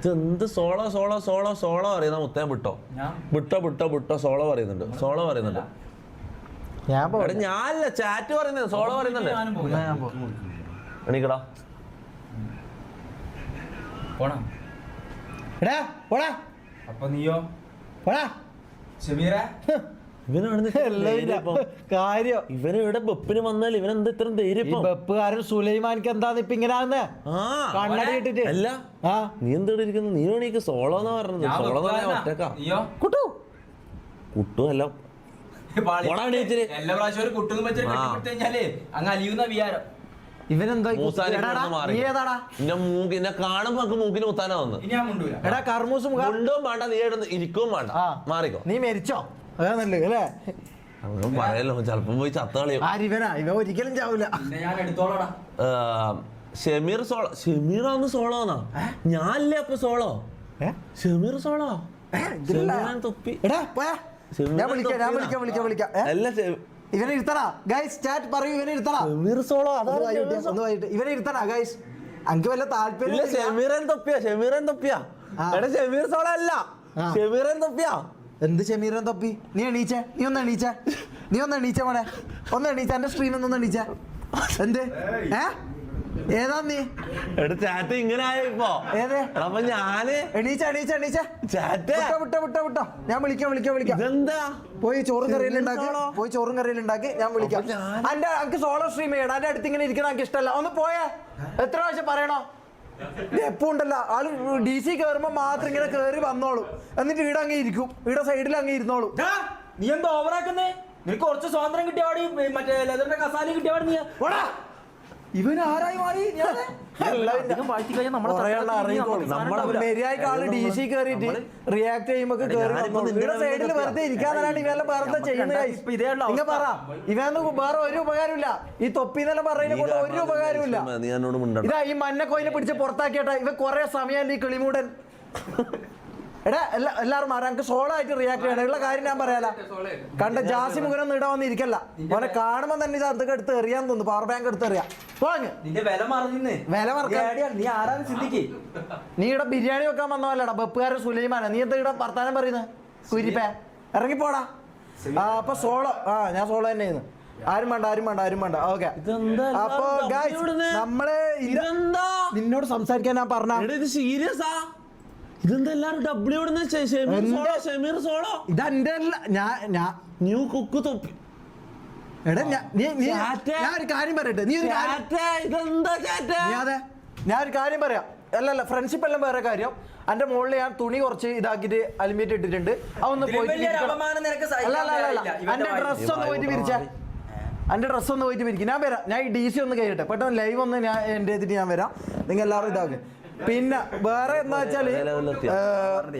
ഇതെന്ത് solo solo solo solo അറിയുന്ന മുത്തേ വിട്ടോ സോളോ പറയുന്നുണ്ട് ഞാനല്ല ചാറ്റ് പറയുന്നത് സോളോ പറയുന്നുണ്ട്. എണീക്കടാ അപ്പൊ നീയോ ഷമീറ ഇവനെവിടെ ബെപ്പിന് വന്നാൽ ഇവനെന്താ ഇത്ര ധൈര്യം? ബെപ്പുകാരൻ സുലൈമാനിക്ക് എന്താന്ന് ഇപ്പൊ ഇങ്ങനെ കണ്ണടി ഇട്ടിട്ട് അല്ല നീ എന്താ ഇരിക്കുന്നു? നീ വേണമെങ്കിൽ സോളോ എന്നാ പറഞ്ഞത്. സോളോ ഒറ്റക്കാ കുട്ടു അല്ല എല്ലാ പ്രാവശ്യം ഒരു കുട്ടുന്ന് വെച്ചാല് അങ്ങ് അലിയുന്ന വിചാരം. ഇവനെന്താ കാണുമ്പോ മൂക്കിന് കുത്താനാ വന്ന്. എടാ കർമ്മൂസും കൊണ്ടും വേണ്ട, നീ ഇരിക്കും വേണ്ട, മാറിക്കോ. നീ മരിച്ചോ? അതാണല്ലേ അല്ലേ? പറയല്ലോ, ചെലപ്പം പോയി ചത്തളിയും. ഇവ ഒരിക്കലും ചാവൂല. ഷമീറാന്ന് സോളോന്നാ? ഞാനല്ലേ അപ്പൊ സോളോ? ഷമീർ സോളോ? തൊപ്പി ഇവനെ ഇരുത്തണ ഗൈസ്, ചാറ്റ് പറയൂ. ഇവനെ ഇരുത്തണ, ഇവനെ ഇരുത്തണ ഗൈസ്. എനിക്ക് വല്ല താല്പര്യം. ഷമീറൻ തൊപ്പിയാ ഷമീർ സോളോ അല്ല, ഷമീറൻ തൊപ്പിയാ. എന്ത് ഷമീറൻ തൊപ്പി? നീ എണീച്ചേ, നീ ഒന്ന് എണീച്ച മോനെ, ഒന്ന് എണീച്ച. എന്റെ സ്ക്രീൻ ഒന്ന് എണീച്ച. എന്ത് ഏതാ നീ? ചാറ്റ് ഇങ്ങനെ ആയപ്പോ അപ്പൊ ഞാന് എണീച്ച. ഞാൻ വിളിക്കാം. ഇതെന്താ? പോയി ചോറും കറിയിലുണ്ടാക്കി ഞാൻ വിളിക്കാം. എനിക്ക് സോളോ സ്ട്രീം ചെയ്യണം. എന്റെ അടുത്ത് ഇങ്ങനെ ഇരിക്കണം എനിക്ക് ഇഷ്ടമല്ല. ഒന്ന് പോയേ. എത്ര പ്രാവശ്യം പറയണോ? എപ്പോ ഉണ്ടല്ലോ ആള് DC കയറുമ്പോ മാത്രം ഇങ്ങനെ കേറി വന്നോളൂ, എന്നിട്ട് ഇവിടെ അങ്ങ് ഇരിക്കും, ഇവിടെ സൈഡിൽ അങ്ങ് ഇരുന്നോളൂ. നീ എന്താ ഓവറാക്കുന്നേ? നിനക്ക് കുറച്ച് സ്വാതന്ത്ര്യം കിട്ടിയപാടി മറ്റേ ലെതറിന്റെ കസാല കിട്ടിയപാടി നീ ഇവൻ ആരായി മാറി? ആള് DC കയറിയിട്ട് റിയാക്ട് ചെയ്യുമ്പോ സൈഡിൽ വെറുതെ ഇരിക്കാന്നാണ് ഇവരെല്ലാം വെറുതെ ചെയ്യുന്നത്. പറ, ഇവന്ന് വേറെ ഒരു ഉപകാരമില്ല. ഈ തൊപ്പിന്നെല്ലാം പറയുന്നത് കൊണ്ട് ഒരു ഉപകാരമില്ല. ഇതാ ഈ മഞ്ഞക്കോയിനെ പിടിച്ച് പുറത്താക്കിയട്ടാ. ഇവ കൊറേ സമയം ഈ കിളിമൂടൻ. എടാ എല്ലാവരും മാറാം. എനിക്ക് സോളോ ആയിട്ട് റിയാക്ട് ചെയ്യണം. ഉള്ള കാര്യം ഞാൻ പറയാല. കണ്ട ജാസി മുഖനൊന്നും ഇടാൻ വന്ന് ഇരിക്കല്ല. അവനെ കാണുമ്പോ തന്നെ ഇത് അതൊക്കെ എടുത്ത് എറിയാൻ തോന്നുന്നു. പവർ ബാങ്ക് എടുത്ത് എറിയാം. നീ ഇവിടെ ബിരിയാണി വെക്കാൻ വന്നതല്ലടാ ബെപ്പുകാരൻ സുലൈമാന. നീ എന്താ ഇവിടെ വർത്താനം പറയുന്നത്? കുരിപ്പേ ഇറങ്ങിപ്പോടാ. അപ്പൊ സോളോ. ഞാൻ സോളോ തന്നെ ചെയ്യുന്നു. ആരും വേണ്ട. ഓക്കെ, അപ്പൊ നമ്മള് നിന്നോട് സംസാരിക്കാൻ ഞാൻ പറഞ്ഞ സീരിയസാ? ഇതെന്താ എല്ലാരും ഷമീർ സോളോ? ഇതെന്റെ ന്യൂ കുക്ക് തൊപ്പി. എടാ ഞാൻ ഒരു കാര്യം പറയട്ടെ. ഞാൻ ഒരു കാര്യം പറയാം. അല്ലല്ല, ഫ്രണ്ട്ഷിപ്പ് എല്ലാം വേറെ കാര്യം. എന്റെ മുകളിൽ ഞാൻ തുണി കുറച്ച് ഇതാക്കിട്ട് അലുമിനിയം ഇട്ടിട്ടുണ്ട്. അതൊന്ന് പോയിട്ട് എന്റെ ഡ്രസ്സ് ഒന്ന് പോയിട്ട് വിരിക്കും. ഞാൻ വരാം. ഞാൻ ഈ DC ഒന്ന് കഴിയട്ടെ. പെട്ടെന്ന് ലൈവ് ഒന്ന് ഞാൻ എന്റെ ചെയ്തിട്ട് ഞാൻ വരാം. നിങ്ങൾ എല്ലാവരും ഇതാക്കും. പിന്നെ വേറെ എന്താ വെച്ചാല്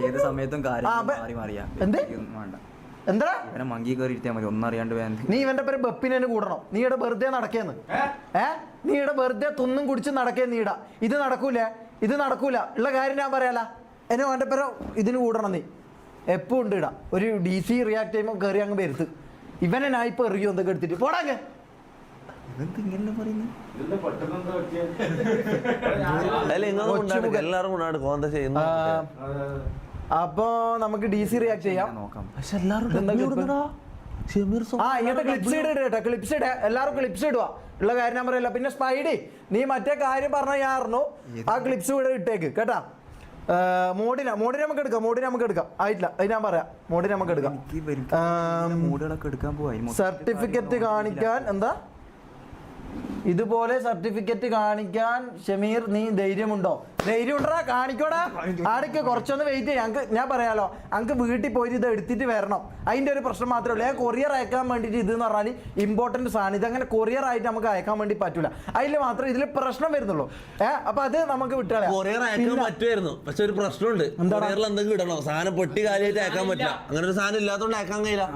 ഏത് സമയത്തും എന്താ മങ്കി കയറി ഇരുത്തിയാൽ മതി, ഒന്നറിയാണ്ട്. നീ ഇവന്റെ പേര് ബെപ്പിനെ കൂടണം. നീ ഇവിടെ വെറുതെ നടക്കേന്ന്. നീ ഇവിടെ വെറുതെ തുന്നും കുടിച്ച് നടക്കേന്ന്. ഇത് നടക്കൂല. ഉള്ള കാര്യം ഞാൻ പറയാല. എന്നെ അവന്റെ പേര് ഇതിന് കൂടണം. നീ എപ്പോ ഉണ്ട് ഇടാ. ഒരു DC റിയാക്ട് ചെയ്യുമ്പോൾ കയറി അങ്ങ് വരുത്ത്. ഇവനെ ഞാൻ ഇപ്പൊ എറിയോ എന്തൊക്കെ എടുത്തിട്ട് പോടാങ്ങ്. അപ്പൊ നമുക്ക് DC റിയാക്ട് ചെയ്യാം. ഇങ്ങനത്തെ ക്ലിപ്സ് ഇട. എല്ലാവരും ക്ലിപ്സ് ഇടുക. ഉള്ള കാര്യം ഞാൻ പറയില്ല. പിന്നെ സ്പൈഡി, നീ മറ്റേ കാര്യം പറഞ്ഞ ഞാൻ അറിഞ്ഞു. ആ ക്ലിപ്സ് ഇവിടെ ഇട്ടേക്ക് കേട്ടാ. മോഡിനെ നമുക്ക് എടുക്കാം. ആയിട്ടില്ല, അത് ഞാൻ പറയാം. മോഡിനെ നമുക്ക് എടുക്കാം. സർട്ടിഫിക്കറ്റ് കാണിക്കാൻ എന്താ ഇതുപോലെ സർട്ടിഫിക്കറ്റ് കാണിക്കാൻ ഷമീർ നീ ധൈര്യമുണ്ടോ? ധൈര്യം ഉണ്ടോ? കാണിക്കോടാ. ആടയ്ക്ക് കുറച്ചൊന്ന് വെയിറ്റ് ചെയ്യാം. ഞാൻ പറയാലോ, അങ്ങക്ക് വീട്ടിൽ പോയിട്ട് ഇത് എടുത്തിട്ട് വരണം. അതിൻ്റെ ഒരു പ്രശ്നം മാത്രമേ ഉള്ളൂ. ഞാൻ കൊറിയർ അയക്കാൻ വേണ്ടിയിട്ട് ഇതെന്ന് പറഞ്ഞാൽ ഇമ്പോർട്ടൻറ്റ് സാധനം. ഇതങ്ങനെ കൊറിയർ ആയിട്ട് നമുക്ക് അയക്കാൻ വേണ്ടി പറ്റൂല. അതിൽ മാത്രമേ ഇതിൽ പ്രശ്നം വരുന്നുള്ളൂ. അപ്പൊ അത് നമുക്ക് വിട്ടുകളയാം. കൊറിയർ അയക്കാൻ പറ്റുമായിരുന്നു, പക്ഷെ ഒരു പ്രശ്നമുണ്ട്. എന്തെങ്കിലും ഇടണോ? സാധനം പൊട്ടി കാലിയായിട്ട് അയക്കാൻ പറ്റില്ല. അങ്ങനെ ഒരു സാധനം ഇല്ലാത്തതുകൊണ്ട് അയക്കാൻ കഴിയില്ല.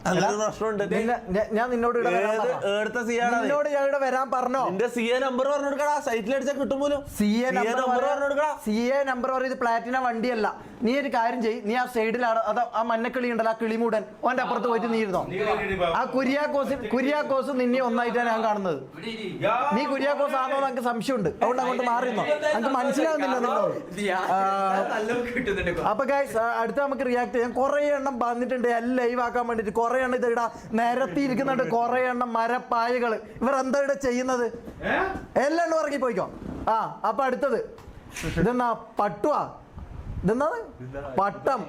അങ്ങനെ പ്രശ്നമുണ്ട്. ഞാൻ നിന്നോട് നിന്നോട് ഞാൻ ഇവിടെ വരാൻ പറഞ്ഞോ? CA നമ്പർ പറഞ്ഞു കൊടുക്കടാ, സൈറ്റിൽ അടിച്ചാൽ കിട്ടും പോലും. CA നമ്പർ പറയുന്നത് പ്ലാറ്റിന വണ്ടിയല്ല. നീ ഒരു കാര്യം ചെയ്യ്, നീ ആ സൈഡിലാണ് അത് ആ മഞ്ഞക്കിളി ഉണ്ടല്ലോ, ആ കിളിമൂടൻ, ഓന്റെ അപ്പുറത്ത് പോയിട്ട് നീ ഇരുന്നോ. ആ കുര്യാക്കോസ് നിന്നെ ഒന്നായിട്ടാണ് ഞാൻ കാണുന്നത്. നീ കുര്യാക്കോസ് ആണോ എനിക്ക് സംശയമുണ്ട്, അതുകൊണ്ട് അങ്ങോട്ട് മാറിയിരുന്നോ, എനിക്ക് മനസ്സിലാവുന്നില്ല നിന്നോട്. അപ്പൊ ഗൈസ് അടുത്ത നമുക്ക് റിയാക്ട് ചെയ്യാം. കുറെ എണ്ണം വന്നിട്ടുണ്ട് എല്ലാം ലൈവ് ആക്കാൻ വേണ്ടിട്ട്. കുറെ എണ്ണം ഇത് ഇടാ നിരത്തിയിരിക്കുന്നുണ്ട്, കുറെ എണ്ണം മരപ്പായകള്. ഇവർ എന്താ ഇവിടെ ചെയ്യുന്നത്? എല്ലാം എണ്ണം ഇറങ്ങി പോയിക്കോ. അപ്പൊ അടുത്തത് ഇതെന്നാ പട്ടുവാ, ഇതെന്നാ പട്ടം.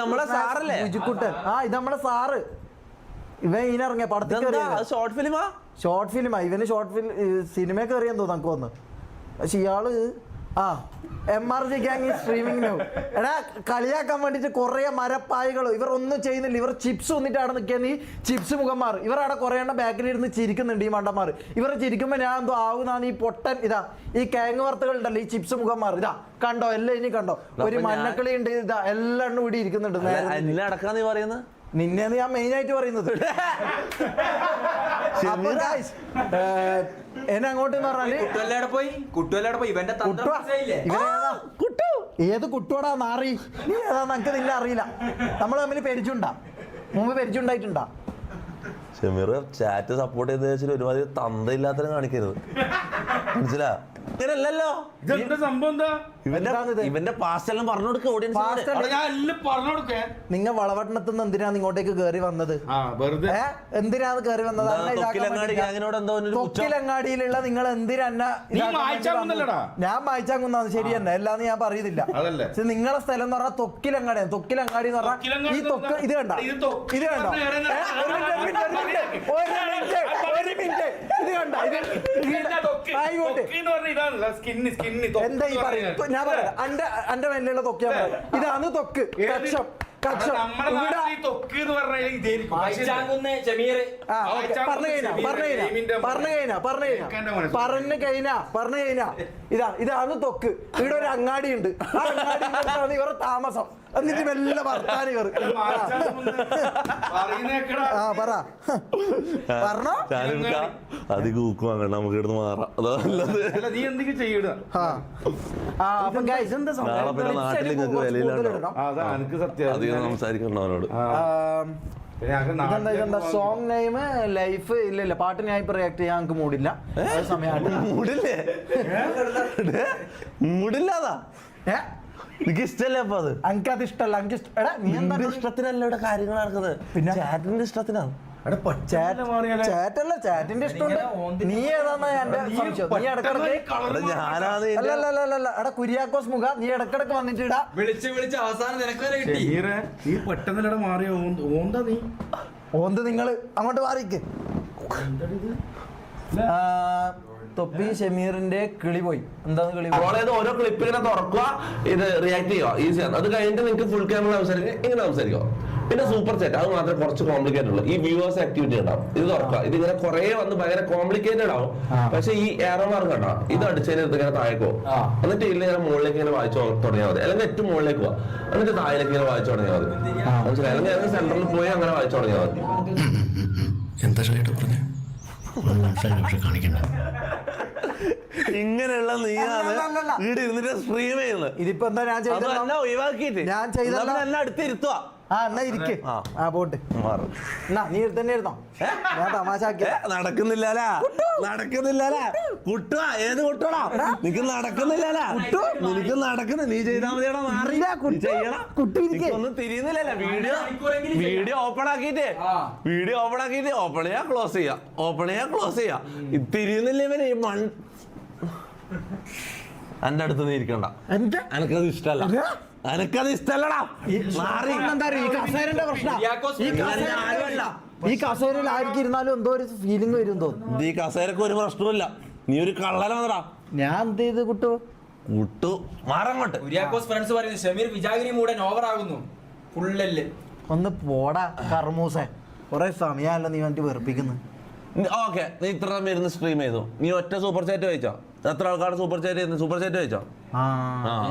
നമ്മളെ സാറല്ലേ ബിജുക്കുട്ടൻ. ഇത് നമ്മളെ സാറ്. ഇവൻ ഇതിനിറങ്ങിയ പടത്തിൽ ഷോർട്ട് ഫിലിമാ. ഇവന് ഷോർട്ട് ഫിലിം സിനിമ കയറിയെന്ന് തോന്നുന്നു നമുക്ക് വന്ന്. പക്ഷെ ഇയാള് MRG ഗ്യാങ് സ്ട്രീമിംഗ് നൗ. എടാ കളിയാക്കാൻ വേണ്ടിട്ട് കുറെ മരപ്പായകൾ. ഇവർ ഒന്നും ചെയ്യുന്നില്ല. ഇവർ ചിപ്സ് വന്നിട്ട് അവിടെ നിൽക്കാൻ ഈ ചിപ്സ് മുഖന്മാർ. ഇവർ അവിടെ കുറെ എണ്ണം ബാക്കിലിരുന്ന് ചിരിക്കുന്നുണ്ട് ഈ മണ്ടന്മാർ. ഇവർ ചിരിക്കുമ്പോ ഞാൻ എന്തോ ആവുന്നാണ് ഈ പൊട്ടൻ. ഇതാ ഈ കേങ്ങ് വറുത്തുകൾ ഉണ്ടല്ലോ, ഈ ചിപ്സ് മുഖന്മാർ. ഇതാ കണ്ടോ, എല്ലാം ഇനി കണ്ടോ, ഒരു മഞ്ഞക്കളി ഉണ്ട്. ഇതാ എല്ലാം കൂടി ഇരിക്കുന്നുണ്ട്. നിന്നെയാണ് ഞാൻ മെയിൻ ആയിട്ട് പറയുന്നത്. എന്നെ അങ്ങോട്ട് ഏത് കുട്ടുവടാ നാറി, നീ ഏതാ നമുക്ക് നിന്നെ അറിയില്ല. നമ്മൾ തമ്മിൽ പരിചയമുണ്ടാ, മുമ്പ് പരിചയമുണ്ടായിട്ടുണ്ടാ. ഷമീർ ചാറ്റ് സപ്പോർട്ട് ചെയ്ത് വെച്ചാൽ ഒരുമാതിരി തന്തയില്ലാത്തതിനെ കാണിക്കരുത്, മനസ്സിലാ? ഇങ്ങനല്ലോ ഇവന്റെ പാസ്റ്റ് എല്ലാം പറഞ്ഞു കൊടുക്കുക. നിങ്ങൾ വളവട്ടണത്തിൽ നിന്ന് എന്തിനാണ് ഇങ്ങോട്ടേക്ക് കേറി വന്നത്? എന്തിനാണ് കേറി വന്നത്? തൊക്കിലങ്ങാടിയിലുള്ള നിങ്ങൾ എന്തിനാ? ഞാൻ വായിച്ചാൻ കുന്നാണ്, ശരി തന്നെ, അല്ലാന്ന് ഞാൻ പറയുന്നില്ല. നിങ്ങളെ സ്ഥലം എന്ന് പറഞ്ഞാൽ തൊക്കിലങ്ങാടിയാണ്. തൊക്കിലങ്ങാടി എന്ന് പറഞ്ഞാൽ ഈ തൊക്ക് ഇത് കണ്ട, ഇത് കണ്ടോ? ഒരു മിനിറ്റ്, ഇത് കണ്ട, ആയിക്കോട്ടെ. എന്താ ഈ പറയുന്നത്? ഞാൻ പറയാം, അന്റെ മേലുള്ള തൊക്കിയാ പറയാം. ഇതാണ് തൊക്ക്, കക്ഷം. ഇതാണ് തൊക്ക്. ഇവിടെ ഒരു അങ്ങാടി ഉണ്ട്, ആ അങ്ങാടി ഇവർ താമസം. എന്നിട്ട് മെല്ലെ വർത്താനം ഇവർ പറഞ്ഞോ. നമുക്ക് ഇവിടുന്ന് മാറാം. സംസാരിക്കണോട് സോങ് നെയിം ലൈഫ്. ഇല്ല പാട്ട് ഞാൻ ഇപ്പൊ റിയാക്ട് ചെയ്യാൻ നമുക്ക് മൂടില്ല. മൂടില്ലാതാ എനിക്ക് ഇഷ്ടല്ലേ? അപ്പൊ അത് എനിക്കത് ഇഷ്ടമല്ല. എനിക്ക് ഇഷ്ടത്തിനല്ല ഇവിടെ കാര്യങ്ങൾ നടക്കുന്നത്, പിന്നെ ചാറ്റിന്റെ ഇഷ്ടത്തിനാണ്. ചാറ്റിന്റെ ഇഷ്ടമുണ്ട്. നീ ഏതാന്നാ എന്റെ സംശയം. നീ ഇടക്കിടക്ക് കുര്യാക്കോസ് മുഖ, നീ ഇടക്കിടക്ക് വന്നിട്ട് ഇടാ വിളിച്ച് അവസാനം ഓന്ത് നിങ്ങള് അങ്ങോട്ട് മാറിക്ക്. തൊപ്പി ഷമീറിന്റെ കിളി പോയി. എന്താണ് കിളി? ഓരോ ക്ലിപ്പ് ഇങ്ങനെ തുറക്കുക, ഇത് റിയാക്ട് ചെയ്യുക, ഈസിയാണ്. അത് കഴിഞ്ഞിട്ട് നിങ്ങൾക്ക് ഫുൾ ക്യാമറ സംസാരിക്കുക, ഇങ്ങനെ സംസാരിക്കുക. പിന്നെ സൂപ്പർ ചാറ്റ്, അത് മാത്രമേ കുറച്ച് കോംപ്ലിക്കേറ്റഡ് ഉള്ളൂ. ഈ വ്യൂവേഴ്സ് ആക്ടിവിറ്റി ഉണ്ടാവും, ഇത് തുറക്കുക. ഇതിങ്ങനെ കുറെ വന്ന് ഭയങ്കര കോംപ്ലിക്കേറ്റഡ് ആവും. പക്ഷെ ഈ ഏറോ മാർക്ക് കണ്ടോ, ഇത് അടിച്ചതിന് ഇങ്ങനെ താഴേക്കോ, എന്നിട്ട് ഇതിൽ ഇങ്ങനെ മുകളിലേക്ക് ഇങ്ങനെ വായിച്ചു തുടങ്ങിയാൽ മതി. അല്ലെങ്കിൽ ഏറ്റവും മുകളിലേക്ക് പോവാ, എന്നിട്ട് താഴേക്ക് ഇങ്ങനെ വായിച്ചു തുടങ്ങിയാൽ മതി, മനസ്സിലായി? അല്ലെങ്കിൽ സെന്ററിൽ പോയി അങ്ങനെ വായിച്ചു തുടങ്ങിയാൽ മതി. ഇങ്ങനെയുള്ള നീയാണ് വീട് ഇരുന്നിട്ട് സ്ട്രീം ചെയ്യുന്നത്. ഇതിപ്പോ എന്താ ഞാൻ ചെയ്തത്? ഒഴിവാക്കിയിട്ട് ഞാൻ ചെയ്തത് എല്ലാം അടുത്തിരുത്തുക. എന്നാ ഇരിക്ക്. പോട്ട് നീ തന്നെ ഇരുന്നോ? ഞാൻ തമാശാക്കി. നടക്കുന്നില്ല കുട്ടുക. ഏത് കുട്ടോടാ? നിനക്ക് നടക്കുന്നില്ല. നിനക്ക് നടക്കുന്ന നീ ചെയ്താൽ മതിയാണോ? ഒന്നും തിരിയുന്നില്ലല്ലോ. വീഡിയോ ഓപ്പൺ ആക്കിയിട്ട് ഓപ്പൺ ചെയ്യാ ക്ലോസ് ചെയ്യാം, ഓപ്പൺ ചെയ്യാ ക്ലോസ് ചെയ്യാം. തിരിയുന്നില്ല ഇവന്. എന്റെ അടുത്ത് നീ ഇരിക്കണ്ട, എനിക്കത് ഇഷ്ടല്ല. എനക്കത് ഇഷ്ടല്ലടാ. ഈ കസേരയിൽ ആർക്ക് ഇരുന്നാലും എന്തോ ഒരു ഫീലിംഗ് വരും തോന്നുന്നു. ഈ കസേരക്ക് ഒരു പ്രശ്നമില്ല, നീ ഒരു കള്ളനാ. ഞാൻ എന്ത് ചെയ്ത് കുട്ടു മാറങ്ങോട്ട്. ഫ്രണ്ട്സ് പറയുന്നു ഷമീർ വിജാഗിരി മൂടൻ ഓവർ ആകുന്നു. ഫുള്ളല്ലേ ഒന്ന് പോടാ കർമൂസേ. കുറെ സമയമല്ല നീ വന്നിട്ട് വെറുപ്പിക്കുന്നു. ഓക്കെ, നീ ഇത്ര സമയം ഇരുന്ന് സ്ട്രീം ചെയ്തു. നീ ഒറ്റ സൂപ്പർ ചാറ്റ് വായിച്ചോ? എത്ര ആൾക്കാർ സൂപ്പർ ചാറ്റ് വായിച്ചോ?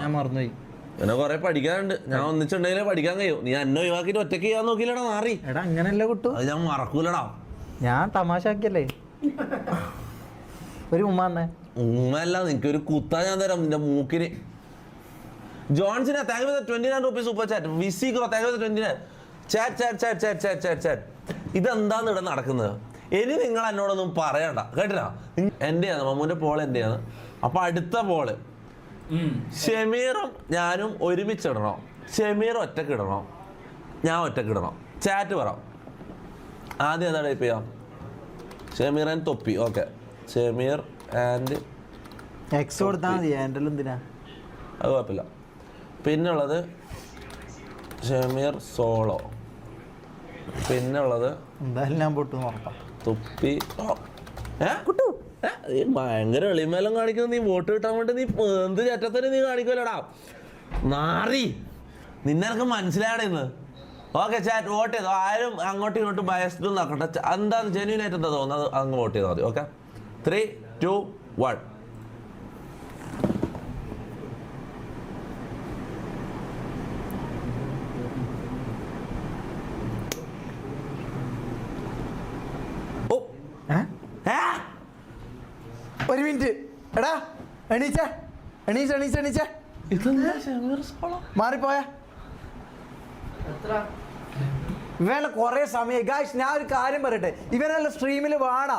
ഞാൻ മറന്നുപോയി. പിന്നെ കൊറേ പഠിക്കാനുണ്ട്. ഞാൻ ഒന്നിച്ചുണ്ടെങ്കിലേ പഠിക്കാൻ കഴിയും. നീ എന്നെ ഒഴിവാക്കിട്ട് ഒറ്റയ്ക്ക് ചെയ്യാൻ നോക്കിയില്ലടാ മാറി. എടാ അങ്ങനല്ല കുട്ടു, അത് ഞാൻ മറക്കൂലടാ. ഞാൻ തമാശാക്കിയല്ലേ. ഒരു ഉമ്മ ഉമ്മല്ല, നിനക്കൊരു കുത്താ ഞാൻ തരാം നിന്റെ മൂക്കിന്. ജോൺസിനെ thank you 29 rupees super chat. വിസി ഗ്രോ താങ്ക് യു 29. ചാറ്റ്. ഇതെന്താന്ന് ഇവിടെ നടക്കുന്നത്? ഇനി നിങ്ങൾ എന്നോടൊന്നും പറയണ്ട കേട്ടില്ല. എന്റെയാണ് മമ്മൂന്റെ പോൾ എന്റെയാണ്. അപ്പൊ അടുത്ത പോള് ഷമീറും ഞാനും ഒരുമിച്ചിടണോ, ഷമീർ ഒറ്റക്ക് ഇടണോ, ഞാൻ ഒറ്റക്ക് ഇടണോ? ചാറ്റ് പറ. ആദ്യം എന്താ ടൈപ്പ് ചെയ്യാം? ഷമീർ ആൻഡ് തൊപ്പി. ഓക്കെ, ഷമീർ ആൻഡ് എക്സ് കൊടുത്താൽ മതി. ഹാൻഡിൽ എന്തിനാ? അത് കുഴപ്പമില്ല. പിന്നുള്ളത് ഷമീർ സോളോ. പിന്നുള്ളത് എന്തായാലും ഞാൻ പൊട്ടു നോക്കാം. തൊപ്പി. ഭയങ്കര എളിമേലം കാണിക്കുന്നത്. നീ വോട്ട് കിട്ടാൻ വേണ്ടി നീ എന്ത് ചറ്റത്തിന് നീ കാണിക്കുമല്ലോടാ നാറി. നിന്നെനിക്ക് മനസ്സിലായടാ ഇന്ന്. ഓക്കെ ചാറ്റ് വോട്ട് ചെയ്തോ. ആരും അങ്ങോട്ടും ഇങ്ങോട്ടും ബയസ്ഡ് നോക്കട്ടെ. എന്താന്ന് ജെന്യൂൻ ആയിട്ട് എന്താ തോന്നുന്നത് അങ്ങ് വോട്ട് ചെയ്താൽ മതി. ഓക്കെ, 3, 2, 1. ഒരു മിനിറ്റ്. എടാ എണീച്ചേ മാറിപ്പോയ ഇവനെ കൊറേ സമയം. ഗായ്സ് ഞാൻ ഒരു കാര്യം പറയട്ടെ, ഇവനെല്ലാം സ്ട്രീമിൽ വാടാ.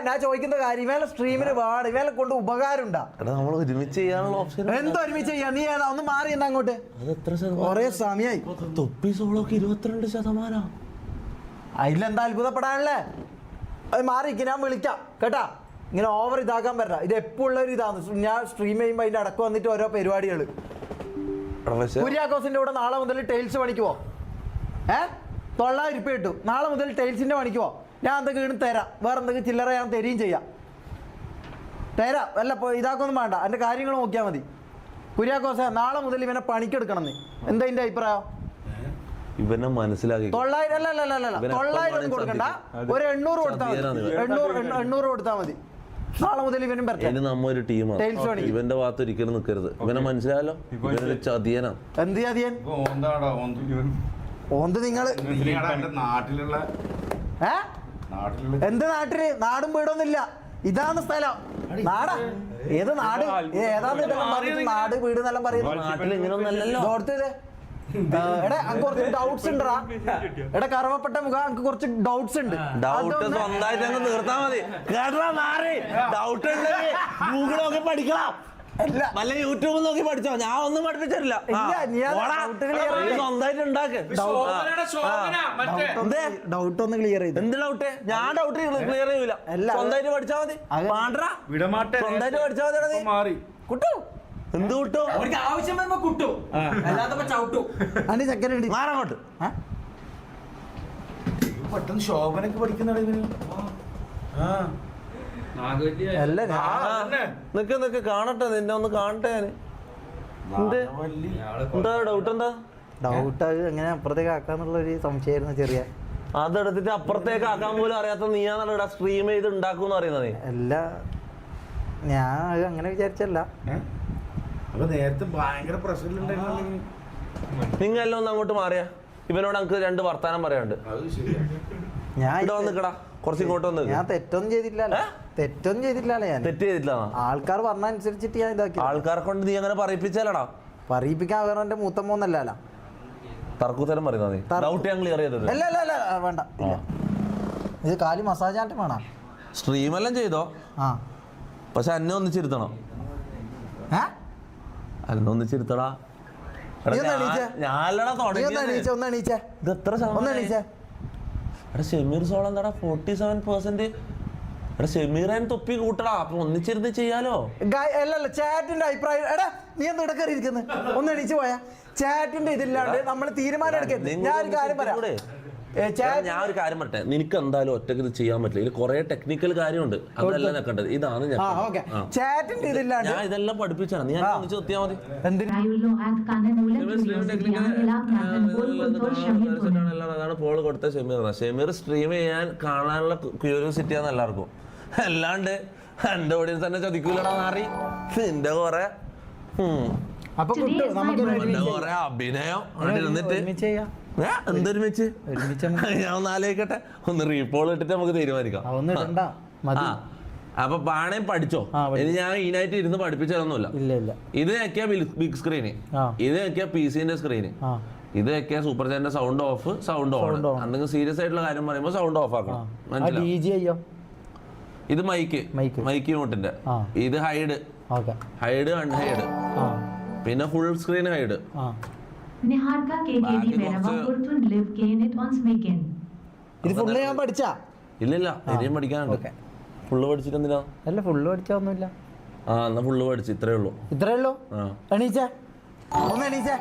ഞാൻ ചോദിക്കുന്ന കാര്യം, ഇവനെ സ്ട്രീമിൽ വാടാ. ഇവനെ കൊണ്ട് ഉപകാരം ഉണ്ടാ. നമ്മൾ ഒരുമിച്ച് ചെയ്യാനുള്ള ഓപ്ഷൻ എന്തോ ഒരുമിച്ച് ചെയ്യാം. നീ ഏതാ ഒന്ന് മാറി എന്നാ അങ്ങോട്ട്. കൊറേ സമയായി. തൊപ്പി സോളോക്ക് 22%. അതിലെന്താ അത്ഭുതപ്പെടാനല്ലേ? അത് മാറിയിരിക്കും, ഞാൻ വിളിക്കാം കേട്ടാ. ഇങ്ങനെ ഓവർ ഇതാക്കാൻ പറ്റില്ല. ഇത് എപ്പോഴുള്ള ഒരു ഇതാണ്. ഞാൻ സ്ട്രീം ചെയ്യുമ്പോൾ അതിൻ്റെ അടക്കം വന്നിട്ട് ഓരോ പരിപാടികൾ. കുര്യാക്കോസിന്റെ കൂടെ നാളെ മുതൽ ടൈൽസ് പണിക്കുവോ? 900 രൂപ കിട്ടും. നാളെ മുതൽ ടൈൽസിന്റെ പണിക്കുവോ? ഞാൻ എന്തെങ്കിലും തരാം. വേറെ എന്തെങ്കിലും ചില്ലറ ഞാൻ തരികയും ചെയ്യാം. തരാം. അല്ല ഇതാക്കൊന്നും വേണ്ട, എൻ്റെ കാര്യങ്ങൾ നോക്കിയാൽ മതി. കുര്യാക്കോസെ നാളെ മുതൽ ഇവനെ പണിക്കെടുക്കണം. നീ എന്താ എൻ്റെ അഭിപ്രായം? ഇവനെ മനസ്സിലാക്കി 900 അല്ല 900 കൊടുക്കണ്ട, ഒരു 800 കൊടുത്താൽ മതി. 800 കൊടുത്താൽ മതി. നാളെ മുതൽ ഇവനും ഇനി നമ്മ ഒരു ടീമാണ്. ഇവന്റെ ഭാഗത്ത് ഒരിക്കലും നിൽക്കരുത്. ഇവനെ മനസ്സിലായല്ലോ, ഇവനൊരു ചതിയനാ. എന്ത് ചതിയൻ? ഓന്ത് നിങ്ങള് നാട്ടിലുള്ള എന്ത് നാട്ടില്? നാടും വീടൊന്നുമില്ല. ഇതാണ് സ്ഥലം. നാടാ ഏത് നാട്? ഏതാന്ന് ഇതെല്ലാം പറഞ്ഞിട്ട് നാട് വീട് എന്നെല്ലാം പറയുന്നു. നാട്ടിൽ ഇങ്ങനൊന്നല്ലല്ലോ. എടാ അനക്ക് കുറച്ച് ഡൗട്ട്സ് ഉണ്ടടാ. എടാ കറവപ്പെട്ട മുഖം, എനിക്ക് കുറച്ച് ഡൗട്ട്സ് ഉണ്ട്. ഡൗട്ട് സ്വന്തമായിട്ട് അങ്ങ് തീർത്താ മതി. ഡൗട്ട് ഉണ്ടെങ്കിൽ ഗൂഗിൾ നോക്കി പഠിക്കണം, വല്ല യൂട്യൂബിൽ നോക്കി പഠിച്ചോ. ഞാൻ ഒന്നും പഠിപ്പിച്ചിട്ടില്ല. സ്വന്തമായിട്ട് ഉണ്ടാക്ക്. ഡൗട്ട് ഒന്ന് ക്ലിയർ ചെയ്ത്. എന്ത് ഡൗട്ട്? ഞാൻ ഡൗട്ട് ക്ലിയർ ചെയ്യൂല. സ്വന്തമായിട്ട് പഠിച്ചാ മതി. സ്വന്തമായിട്ട് പഠിച്ചാ മതി. കുട്ടു എന്ത് കുട്ടു? അവർക്ക് ആവശ്യം വരുമ്പോ കുട്ടു, അല്ലാതെ ചവിട്ടു. അതിന് ചെക്കനുണ്ട്. മാറങ്ങോട്ട്. പെട്ടെന്ന് ശോഭനൊക്കെ പഠിക്കുന്ന അല്ല നിക്ക് കാണട്ടെ, നിന്നെ ഒന്ന് കാണട്ടെ ഞാൻ. എന്താ ഡൗട്ട്? എന്താ ഡൗട്ട്? അത് എങ്ങനെ അപ്പുറത്തേക്ക് ആക്കാന്നുള്ള ഒരു സംശയമായിരുന്നു ചെറിയ. അതെടുത്തിട്ട് അപ്പുറത്തേക്ക് ആക്കാൻ പോലും അറിയാത്ത നീയാണല്ലോ ഇവിടെ സ്ട്രീം ചെയ്ത് ഉണ്ടാക്കും അറിയുന്നത്. അല്ല ഞാൻ അത് അങ്ങനെ വിചാരിച്ചല്ല. അപ്പൊ നേരത്തെ ഭയങ്കര പ്രശ്നമുണ്ടായിരുന്നു. നിങ്ങളെല്ലാം ഒന്ന് അങ്ങോട്ട് മാറിയാ. ഇവനോട് നമുക്ക് 2 വർത്താനം പറയാനുണ്ട്. ഞാൻ ഇവിടെ വന്നിക്കടാ, കുറച്ച് ഇങ്ങോട്ട് വന്ന്. ഞാൻ തെറ്റൊന്നും ചെയ്തിട്ടില്ലല്ലോ. തെറ്റൊന്നും ചെയ്തിട്ടില്ലല്ലോ. ഞാൻ തെറ്റ് ചെയ്തിട്ടില്ല. ആൾക്കാർ പറഞ്ഞ അനുസരിച്ചിട്ട് ഞാൻ ഇതാക്കി. ആൾക്കാരെ കൊണ്ട് നീ അങ്ങനെ പറയിപ്പിച്ചാലടാ. പറയിപ്പിക്കാൻ വേറെ എന്റെ മൂത്തമ്മൊന്നല്ല. തർക്കുത്തരം പറയുന്ന നീ. ഡൗട്ട് ഞാൻ ക്ലിയർ ചെയ്തത്. അല്ല വേണ്ട. ഇത് കാലി മസാജ് ആയിട്ട് വേണം. സ്ട്രീം എല്ലാം ചെയ്തോ? പക്ഷെ എന്നെ ഒന്നിച്ചിരുത്തണം. എന്നെ ഒന്നിച്ചിരുത്തടാ. ഞാനല്ലടാ തുടങ്ങി. ഷമീർ സോൾ എന്താടാ 47%? എടാ ഷമീർ തൊപ്പി കൂട്ടടാ. അപ്പൊ ഒന്നിച്ചിരുന്ന് ചെയ്യാലോ. അല്ലല്ല ചാറ്റിന്റെ അഭിപ്രായം. എടാ നീ എന്താ ഇടക്കറി ഇരിക്കുന്നത്? ഒന്ന് എണീച്ച് പോയാ. ചാറ്റിന്റെ ഇതില്ലാണ്ട് നമ്മൾ തീരുമാനം എടുക്കരുത്. ഞാൻ ഒരു കാര്യം പറയാം. ഞാൻ ഒരു കാര്യം പറട്ടെ, നിനക്ക് എന്തായാലും ഒറ്റക്ക് ഇത് ചെയ്യാൻ പറ്റില്ല. ഇതിൽ കുറെ ടെക്നിക്കൽ കാര്യമുണ്ട്. അതല്ല ഞെക്കേണ്ടത്. ഇതാണ് ഞാൻ ഇതെല്ലാം പഠിപ്പിച്ചാണ്. നീ ഒന്നിച്ച് എത്തിയാൽ മതി. അതാണ് പോള് കൊടുത്ത ഷമീർ. ഷമീർ സ്ട്രീം ചെയ്യാൻ കാണാനുള്ള ക്യൂരിയോസിറ്റിയാണ് എല്ലാവർക്കും. അല്ലാണ്ട് എന്റെ ഓഡിയൻസ് തന്നെ ചതിക്കൂലടാ മാറി. നിന്റെ കുറെ അപ്പൊ കിട്ടും നമുക്ക് കൊറേ അഭിനയം അവിടെ ഇരുന്നിട്ട് ഒരുമിച്ച് ചെയ്യാം. എന്തൊരുമിച്ച് ഒരുമിച്ച് നമുക്ക് ഞാൻ ഒന്ന് ആലോചിക്കട്ടെ, ഒന്ന് റീപോൾ ഇട്ടിട്ട് നമുക്ക് തീരുമാനിക്കാം. അതൊന്നും ഇടണ്ട മതി. അപ്പൊ പാണയും പഠിച്ചോ. ഇനി ഞാൻ ഇതിനായിട്ട് ഇരുന്ന് പഠിപ്പിച്ചതൊന്നുമില്ല. ഇല്ല ഇല്ല. ഇത് വെക്കിയ ബിഗ് സ്ക്രീന്, ഇത് വെക്കിയ PC-ന്റെ സ്ക്രീന്, ഇത് വെക്കിയ സൂപ്പർ ചാറ്റിന്റെ സൗണ്ട് ഓഫ്, സൗണ്ട് ഓൺ. എന്തെങ്കിലും സീരിയസ് ആയിട്ടുള്ള കാര്യം പറയുമ്പോൾ സൗണ്ട് ഓഫ് ആക്കണം. മനസ്സിലായോ? ഇത് മൈക്ക് യൂണിറ്റിന്റെ, ഇത് ഹൈഡ്, ഹൈഡ് അൺഹൈഡ്, പിന്നെ ഫുൾ സ്ക്രീൻ ഹൈഡ്. ഇത് ഫുള്ള് ഞാൻ പഠിച്ചാ? ഇല്ലില്ല, ഇനിയും പഠിക്കാനുണ്ട്. ഫുള്ള് പഠിച്ചിട്ട് എന്തിനാ? അല്ല ഫുള്ള് പഠിച്ചൊന്നുമില്ല. എന്നാ ഫുള്ള് പഠിച്ചു. ഇത്രേ ഉള്ളൂ. എണീച്ചേ, ഒന്ന് എണീച്ചേ.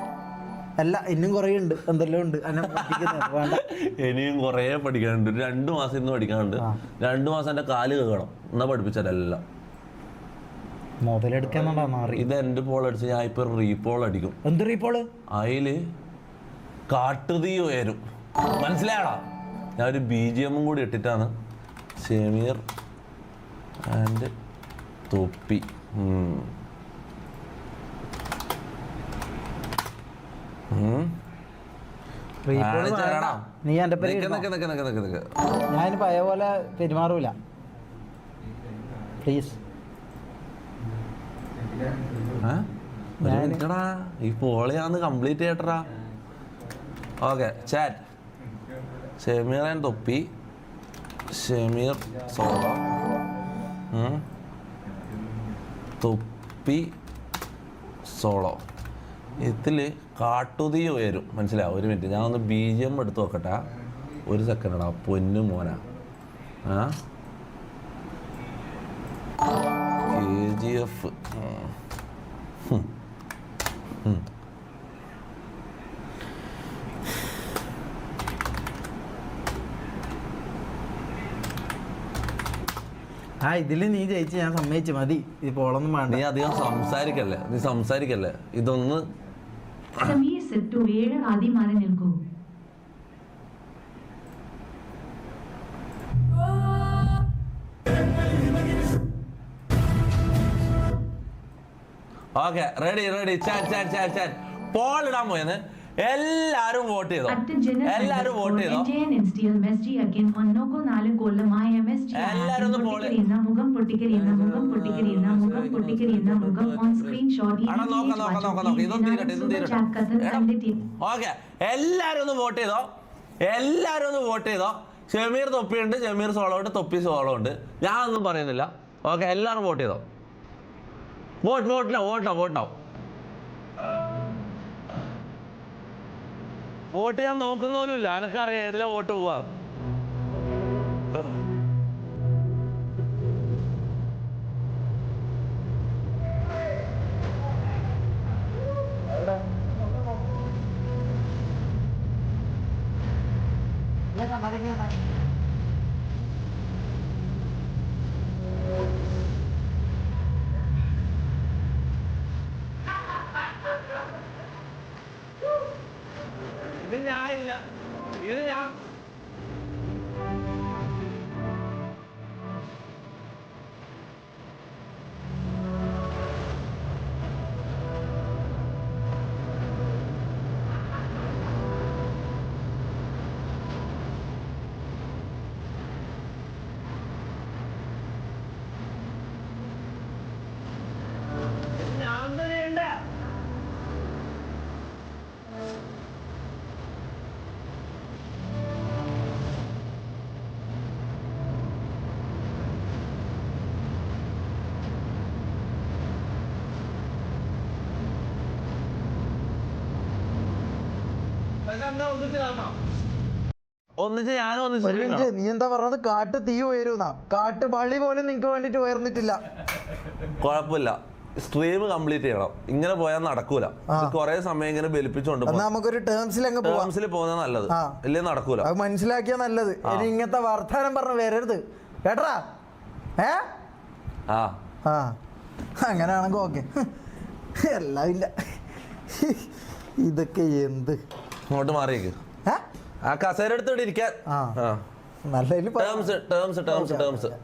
അല്ല ഇനിയും കുറേ ഉണ്ട്, എന്തെല്ലാം ഉണ്ട്. വേണ്ട, ഇനിയും കുറേ പഠിക്കാനുണ്ട്. 2 മാസം ഇന്ന് പഠിക്കാനുണ്ട്. 2 മാസം എന്റെ കാല് കേൾക്കണം, എന്നാ പഠിപ്പിച്ചാലെല്ലാം മുതലെടുക്കാന്നുണ്ടാ മാറി. ഇത് എന്റെ പോൾ അടിച്ച് ഞാൻ ഇപ്പൊ റീപോൾ അടിക്കും. എന്ത് റീപോള്? അതില് കാട്ടുതീ ഉയരും. മനസ്സിലായടാ? ഞാൻ ഒരു BGM കൂടി ഇട്ടിട്ടാണ്. ഷമീർ ആൻഡ് തൊപ്പി. നീ എന്റെ പേര് ഞാൻ പഴയ പോലെ പെരുമാറൂല പ്ലീസ്. ഈ പോളിയാന്ന് കംപ്ലീറ്റ് ചെയ്യട്ടാ. Okay, chat Shameer and Thoppi, Shameer solo, തൊപ്പി സോളോ. ഇതിൽ കാട്ടുതീ ഉയരും. മനസ്സിലാവും? ഒരു മിനിറ്റ്, ഞാൻ ഒന്ന് BGM എടുത്ത് നോക്കട്ടെ. ഒരു സെക്കൻഡാ പൊന്നു മോന. KGF. ഇതില് നീ ജയിച്ച് ഞാൻ സമ്മതിച്ചു. മതി, ഈ പോളൊന്നും വേണ്ട. നീ അധികം സംസാരിക്കല്ലേ. ഇതൊന്ന് ഓക്കെ, റെഡി. പോൾ ഇടാൻ പോയെന്ന് എല്ലാരും വോട്ട് ചെയ്തോ. എല്ലാരും വോട്ട് ചെയ്തോ. എല്ലാരും ഒന്ന് പോൾ. ഇതൊന്നും തീരട്ടെ. ഓക്കെ, എല്ലാരും ഒന്ന് വോട്ട് ചെയ്തോ. ഷമീർ തൊപ്പിയുണ്ട്, ഷമീർ സോളോ ഉണ്ട്, തൊപ്പി സോളോ ഉണ്ട്. ഞാൻ ഒന്നും പറയുന്നില്ല. ഓക്കെ, എല്ലാരും വോട്ട് ചെയ്തോ. വോട്ട് ചെയ്യാൻ നോക്കുന്നൊന്നുമില്ല. എനക്കറിയാം എല്ലാം വോട്ട് പോവാ. ഇത് ഞാനില്ല, ഇത് ഞാൻ. ഞാൻ തന്നെയുണ്ട്. നീ എന്താ പറഞ്ഞത്? കാട്ട് തീ ഉയരുന്ന കാട്ട് പള്ളി പോലും നിങ്ങക്ക് വേണ്ടിട്ട് ഉയർന്നിട്ടില്ല. കുഴപ്പമില്ല, സ്ട്രീം കംപ്ലീറ്റ് ചെയ്യണം. ഇങ്ങനെ പോയാൽ നടക്കൂല. കൊറേ സമയം ഇങ്ങനെ ബലിപ്പിച്ചോണ്ട് നമുക്കൊരു ടേംസിൽ പോകുന്നത് നല്ലത്. ഇല്ലേ നടക്കൂല. അത് മനസ്സിലാക്കിയാ നല്ലത്. ഇനി ഇങ്ങനത്തെ വർത്താനം പറഞ്ഞ് വരരുത് കേട്ടാ. അങ്ങനെയാണെങ്കിൽ ഓക്കെ. എല്ലാം ഇല്ല. ഇതൊക്കെ എന്ത്? അങ്ങോട്ട് മാറിയേക്ക്. ആ കസേര എടുത്തോട്ട് ഇരിക്കാൻ. നല്ല ടേംസ്